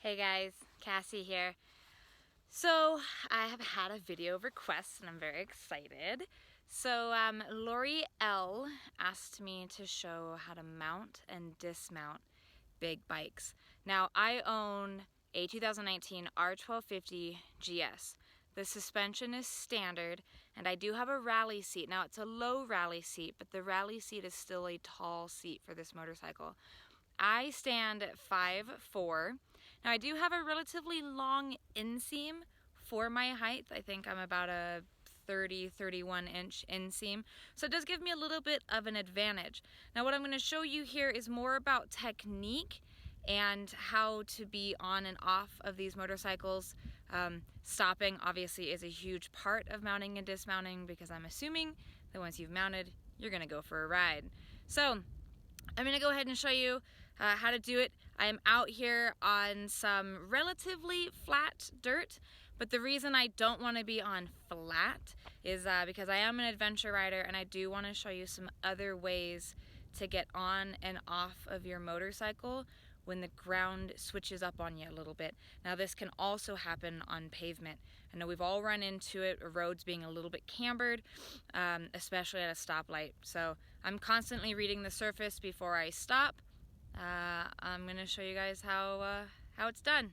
Hey guys, Cassie here. So I have had a video request and I'm very excited. So Lori L asked me to show how to mount and dismount big bikes. Now I own a 2019 R1250 GS. The suspension is standard and I do have a rally seat. Now it's a low rally seat, but the rally seat is still a tall seat for this motorcycle. I stand at 5'4". Now I do have a relatively long inseam for my height. I think I'm about a 31 inch inseam. So it does give me a little bit of an advantage. Now what I'm going to show you here is more about technique and how to be on and off of these motorcycles. Stopping obviously is a huge part of mounting and dismounting because I'm assuming that once you've mounted, you're going to go for a ride. So I'm going to go ahead and show you how to do it. I'm out here on some relatively flat dirt, but the reason I don't want to be on flat is because I am an adventure rider and I do want to show you some other ways to get on and off of your motorcycle when the ground switches up on you a little bit. Now this can also happen on pavement. I know we've all run into it, roads being a little bit cambered, especially at a stoplight. So I'm constantly reading the surface before I stop. I'm gonna show you guys how it's done.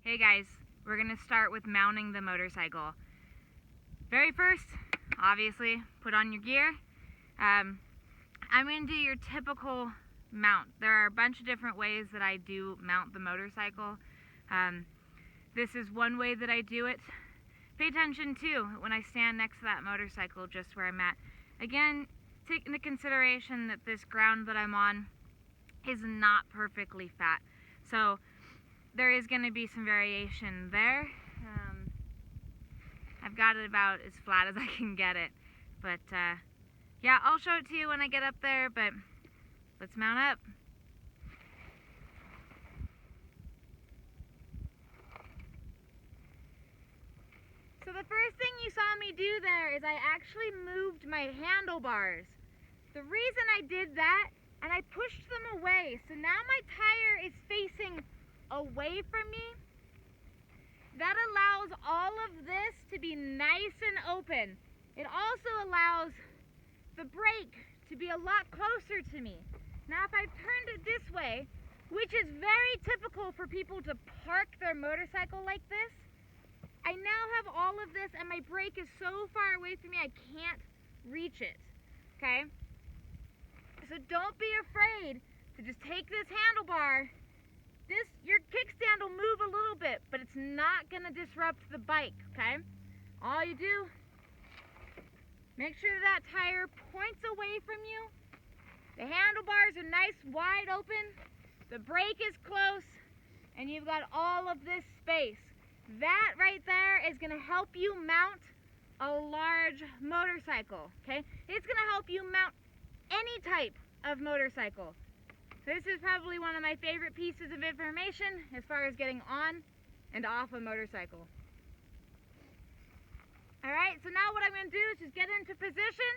Hey guys, we're gonna start with mounting the motorcycle. Very first, obviously, put on your gear. I'm gonna do your typical mount. There are a bunch of different ways that I do mount the motorcycle. This is one way that I do it. Pay attention too when I stand next to that motorcycle, just where I'm at. Again, take into consideration that this ground that I'm on is not perfectly flat. So there is going to be some variation there. I've got it about as flat as I can get it. But yeah, I'll show it to you when I get up there, but let's mount up. So the first thing you saw me do there is I actually moved my handlebars. The reason I did that, and I pushed them away, so now my tire is facing away from me. That allows all of this to be nice and open. It also allows the brake to be a lot closer to me. Now if I've turned it this way, which is very typical for people to park their motorcycle like this, I now have all of this and my brake is so far away from me I can't reach it, okay? So don't be afraid to just take this handlebar. Your kickstand will move a little bit, but it's not gonna disrupt the bike, okay? All you do, make sure that tire points away from you. The handlebars are nice, wide open. The brake is close, and you've got all of this space. That right there is gonna help you mount a large motorcycle, okay? It's gonna help you mount any type of motorcycle. So this is probably one of my favorite pieces of information as far as getting on and off a motorcycle. All right, so now what I'm gonna do is just get into position.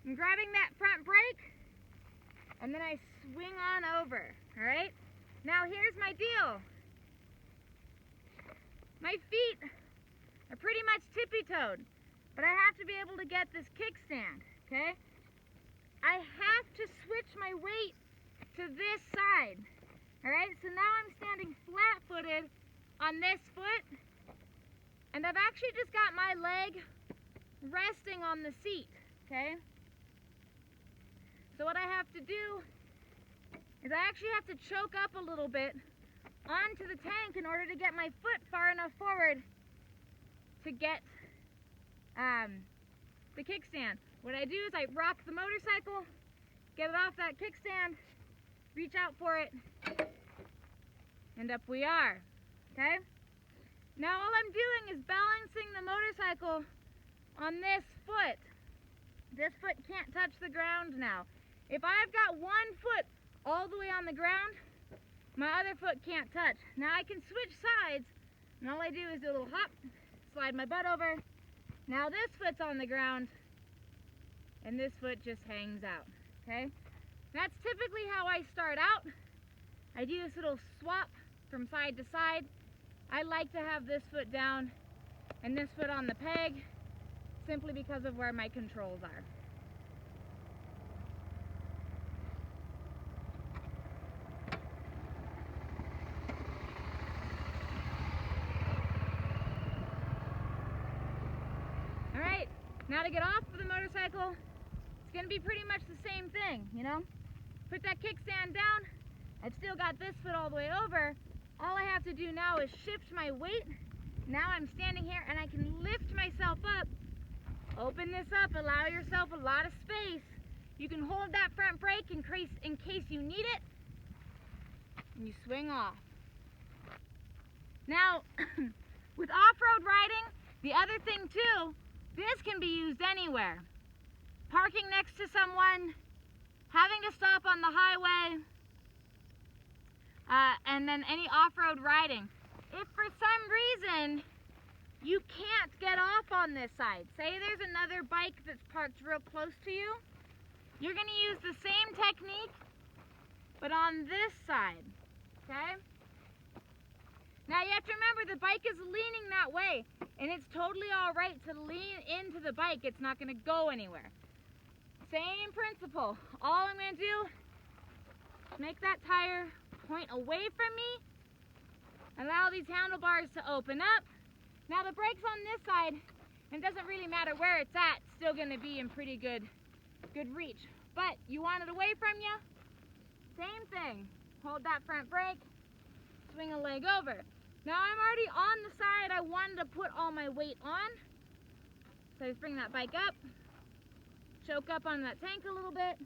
I'm grabbing that front brake, and then I swing on over, all right? Now here's my deal. My feet are pretty much tippy-toed, but I have to be able to get this kickstand, okay? I have to switch my weight to this side, all right? So now I'm standing flat-footed on this foot, and I've actually just got my leg resting on the seat, okay? So what I have to do is I actually have to choke up a little bit onto the tank in order to get my foot far enough forward to get the kickstand. What I do is I rock the motorcycle, get it off that kickstand, reach out for it, and up we are, okay? Now all I'm doing is balancing the motorcycle on this foot. This foot can't touch the ground now. If I've got one foot all the way on the ground, my other foot can't touch. Now I can switch sides, and all I do is do a little hop, slide my butt over. Now this foot's on the ground, and this foot just hangs out, okay? That's typically how I start out. I do this little swap from side to side. I like to have this foot down and this foot on the peg, simply because of where my controls are. Alright, now to get off of the motorcycle, it's going to be pretty much the same thing, you know? Put that kickstand down. I've still got this foot all the way over. All I have to do now is shift my weight. Now I'm standing here and I can lift myself up. Open this up, allow yourself a lot of space. You can hold that front brake in case you need it. And you swing off. Now, with off-road riding, the other thing too, this can be used anywhere. Parking next to someone, having to stop on the highway, and then any off-road riding. If for some reason you can't get off on this side, say there's another bike that's parked real close to you, you're going to use the same technique, but on this side, okay? Now you have to remember the bike is leaning that way, and it's totally all right to lean into the bike. It's not going to go anywhere. Same principle. All I'm going to do is make that tire point away from me, allow these handlebars to open up. Now the brake's on this side, and it doesn't really matter where it's at, it's still going to be in pretty good reach. But you want it away from you, same thing. Hold that front brake, swing a leg over. Now I'm already on the side I wanted to put all my weight on. So I just bring that bike up, choke up on that tank a little bit,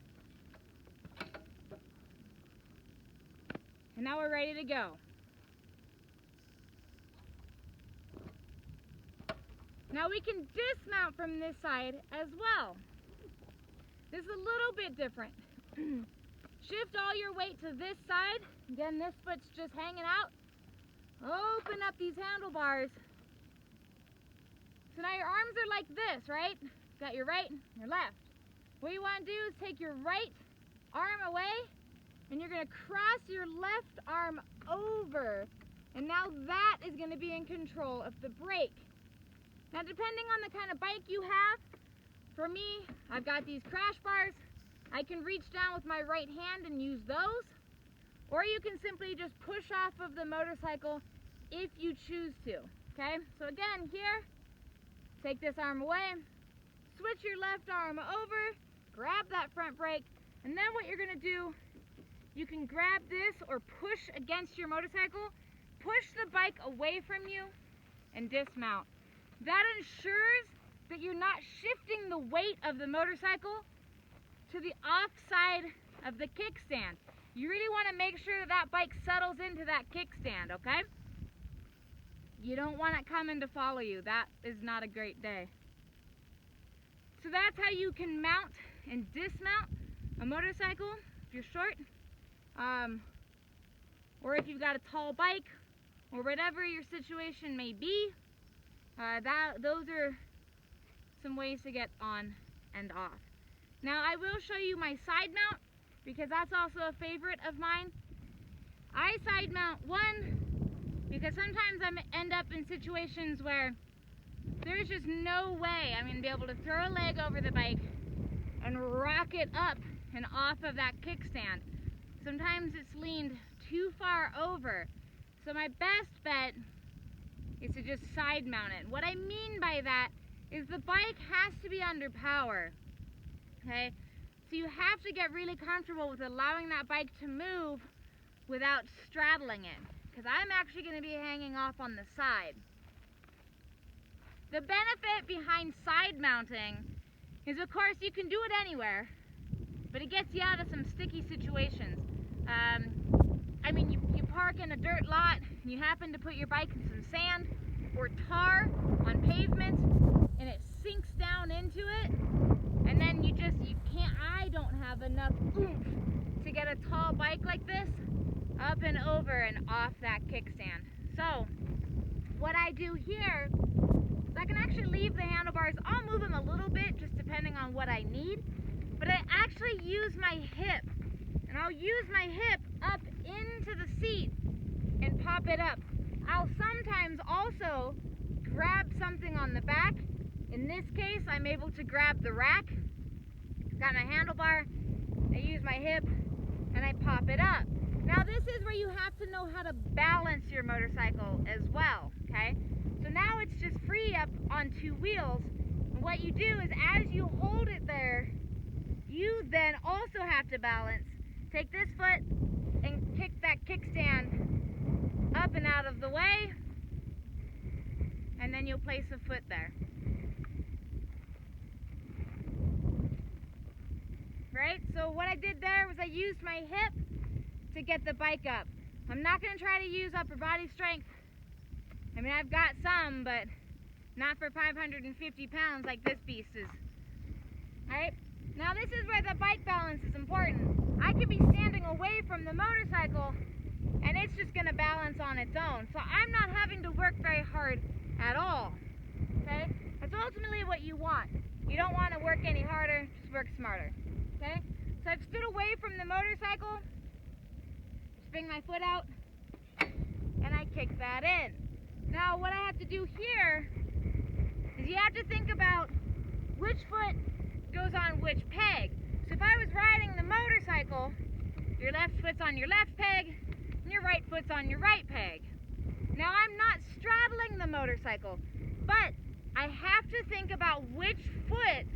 and now we're ready to go. Now we can dismount from this side as well. This is a little bit different. Shift all your weight to this side. Again, this foot's just hanging out. Open up these handlebars. So now your arms are like this, right? Got your right and your left. What you want to do is take your right arm away, and you're going to cross your left arm over. And now that is going to be in control of the brake. Now depending on the kind of bike you have, for me, I've got these crash bars. I can reach down with my right hand and use those. Or you can simply just push off of the motorcycle if you choose to. Okay, so again here, take this arm away, switch your left arm over, grab that front brake, and then what you're gonna do, you can grab this or push against your motorcycle, push the bike away from you, and dismount. That ensures that you're not shifting the weight of the motorcycle to the off side of the kickstand. You really want to make sure that that bike settles into that kickstand, okay? You don't want it coming to follow you. That is not a great day. So that's how you can mount and dismount a motorcycle if you're short, or if you've got a tall bike, or whatever your situation may be. Those are some ways to get on and off. Now I will show you my side mount, because that's also a favorite of mine. I side mount one because sometimes I end up in situations where there's just no way I'm going to be able to throw a leg over the bike and rock it up and off of that kickstand. Sometimes it's leaned too far over. So my best bet is to just side mount it. What I mean by that is the bike has to be under power. Okay? So you have to get really comfortable with allowing that bike to move without straddling it, because I'm actually going to be hanging off on the side. The benefit behind side mounting is, of course, you can do it anywhere, but it gets you out of some sticky situations. I mean, you park in a dirt lot, and you happen to put your bike in some sand or tar on pavement, and it sinks down into it, and then you can't, I don't have enough oomph to get a tall bike like this up and over and off that kickstand. So what I do here is I can actually leave the handlebars. I'll move them a little bit just depending on what I need, but I actually use my hip, and I'll use my hip up into the seat and pop it up. I'll sometimes also grab something on the back. In this case, I'm able to grab the rack. Got my handlebar, I use my hip, and I pop it up. Now this is where you have to know how to balance your motorcycle as well, okay? So now it's just free up on two wheels. And what you do is as you hold it there, you then also have to balance. Take this foot and kick that kickstand up and out of the way, and then you'll place a foot there. Right? So what I did there was I used my hip to get the bike up. I'm not going to try to use upper body strength. I mean, I've got some, but not for 550 pounds like this beast is. Alright? Now this is where the bike balance is important. I could be standing away from the motorcycle and it's just going to balance on its own. So I'm not having to work very hard at all. Okay? That's ultimately what you want. You don't want to work any harder, just work smarter. Okay? So I've stood away from the motorcycle, swing my foot out, and I kick that in. Now what I have to do here is you have to think about which foot goes on which peg. So if I was riding the motorcycle, your left foot's on your left peg, and your right foot's on your right peg. Now I'm not straddling the motorcycle, but I have to think about which foot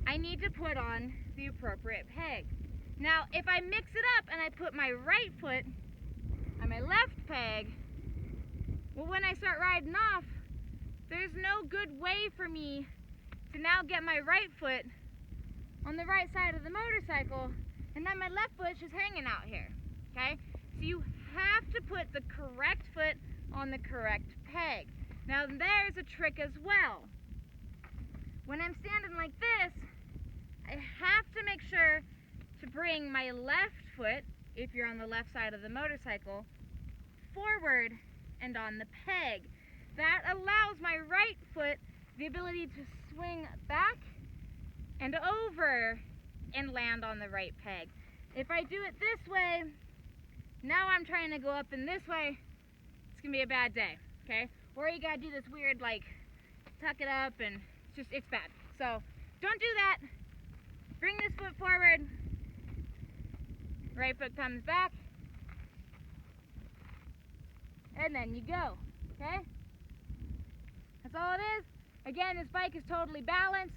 I need to put on the appropriate peg. Now, if I mix it up and I put my right foot on my left peg, well, when I start riding off, there's no good way for me to now get my right foot on the right side of the motorcycle, and then my left foot's just hanging out here, okay? So you have to put the correct foot on the correct peg. Now, there's a trick as well. When I'm standing like this, I have to make sure to bring my left foot, if you're on the left side of the motorcycle, forward and on the peg. That allows my right foot the ability to swing back and over and land on the right peg. If I do it this way, now I'm trying to go up in this way, it's gonna be a bad day, okay? Or you gotta do this weird, like, tuck it up, and it's bad. So don't do that. Bring this foot forward, right foot comes back, and then you go, okay? That's all it is. Again, this bike is totally balanced.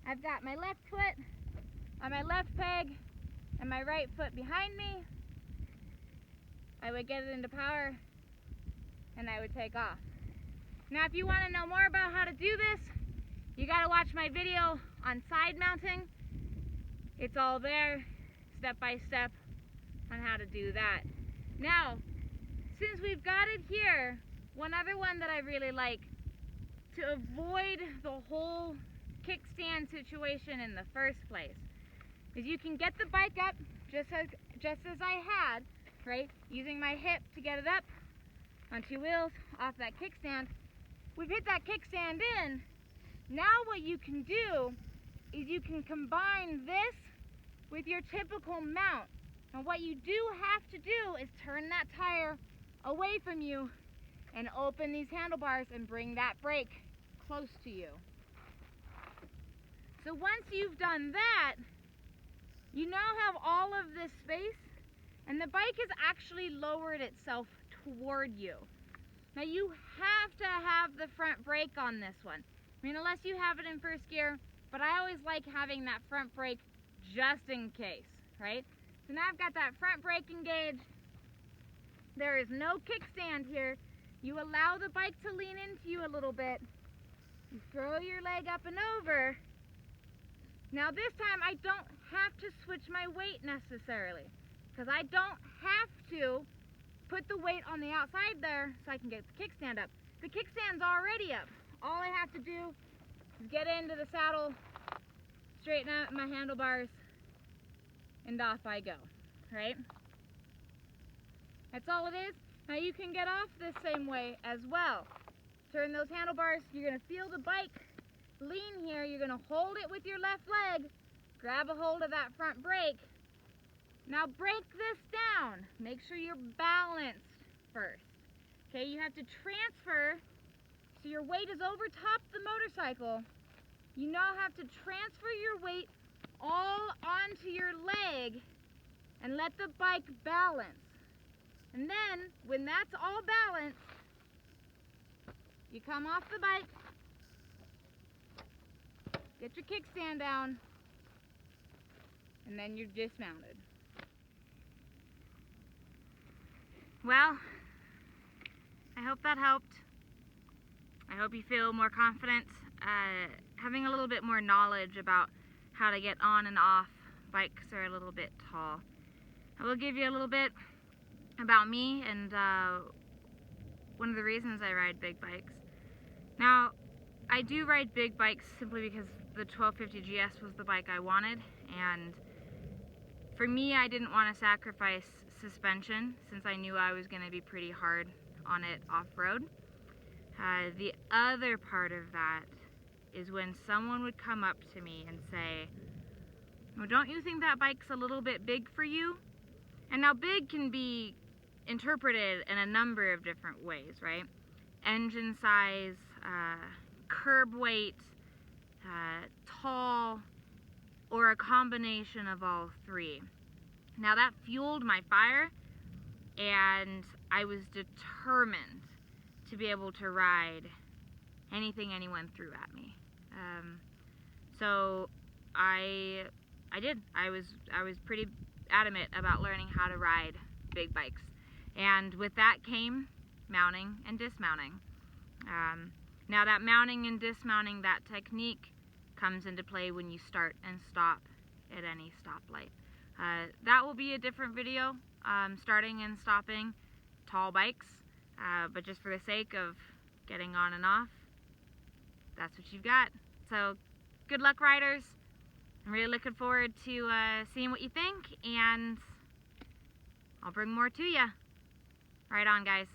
I've got my left foot on my left peg and my right foot behind me. I would get it into power and I would take off. Now, if you want to know more about how to do this, you got to watch my video on side mounting. It's all there, step by step, on how to do that. Now, since we've got it here, one other one that I really like, to avoid the whole kickstand situation in the first place, is you can get the bike up just as I had, right? Using my hip to get it up on two wheels off that kickstand. We've hit that kickstand in. Now what you can do is you can combine this with your typical mount. And what you do have to do is turn that tire away from you and open these handlebars and bring that brake close to you. So once you've done that, you now have all of this space, and the bike has actually lowered itself toward you. Now you have to have the front brake on this one. I mean, unless you have it in first gear, but I always like having that front brake just in case, right? So now I've got that front brake engaged. There is no kickstand here. You allow the bike to lean into you a little bit. You throw your leg up and over. Now this time I don't have to switch my weight necessarily, because I don't have to put the weight on the outside there so I can get the kickstand up. The kickstand's already up. All I have to do is get into the saddle, straighten out my handlebars, and off I go, right? That's all it is. Now you can get off this same way as well. Turn those handlebars, you're gonna feel the bike lean here, you're gonna hold it with your left leg, grab a hold of that front brake. Now break this down, make sure you're balanced first. Okay, you have to transfer, so your weight is over top the motorcycle. You now have to transfer your weight all onto your leg and let the bike balance. And then, when that's all balanced, you come off the bike, get your kickstand down, and then you're dismounted. Well, I hope that helped. I hope you feel more confident, having a little bit more knowledge about how to get on and off bikes are a little bit tall. I will give you a little bit about me and one of the reasons I ride big bikes. Now, I do ride big bikes simply because the 1250 GS was the bike I wanted, and for me, I didn't want to sacrifice suspension since I knew I was going to be pretty hard on it off-road. The other part of that is when someone would come up to me and say, well, don't you think that bike's a little bit big for you? And now big can be interpreted in a number of different ways, right? Engine size, curb weight, tall, or a combination of all three. Now that fueled my fire, and I was determined to be able to ride anything anyone threw at me. So I did. I was pretty adamant about learning how to ride big bikes, and with that came mounting and dismounting. Now that mounting and dismounting, that technique comes into play when you start and stop at any stoplight. That will be a different video, starting and stopping tall bikes, but just for the sake of getting on and off, that's what you've got. So good luck, riders. I'm really looking forward to seeing what you think, and I'll bring more to you. Right on, guys.